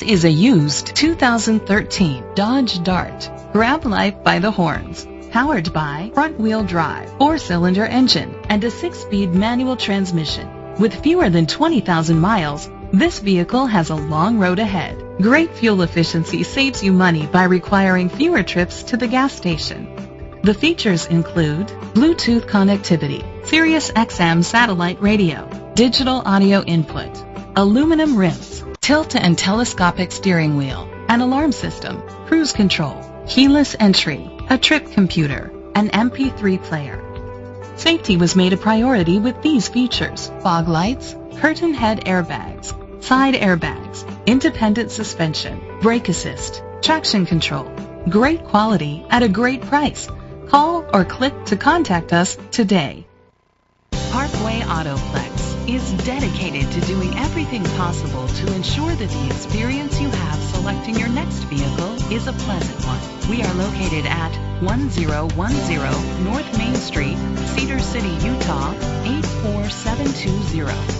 Is a used 2013 Dodge Dart. Grab life by the horns. Powered by front-wheel drive, 4-cylinder engine, and a 6-speed manual transmission. With fewer than 20,000 miles, this vehicle has a long road ahead. Great fuel efficiency saves you money by requiring fewer trips to the gas station. The features include Bluetooth connectivity, Sirius XM satellite radio, digital audio input, aluminum rims, tilt and telescopic steering wheel, an alarm system, cruise control, keyless entry, a trip computer, an MP3 player. Safety was made a priority with these features: fog lights, curtain head airbags, side airbags, independent suspension, brake assist, traction control. Great quality at a great price. Call or click to contact us today. Parkway Autoplex is dedicated to doing everything possible to ensure that the experience you have selecting your next vehicle is a pleasant one. We are located at 1010 North Main Street, Cedar City, Utah, 84720.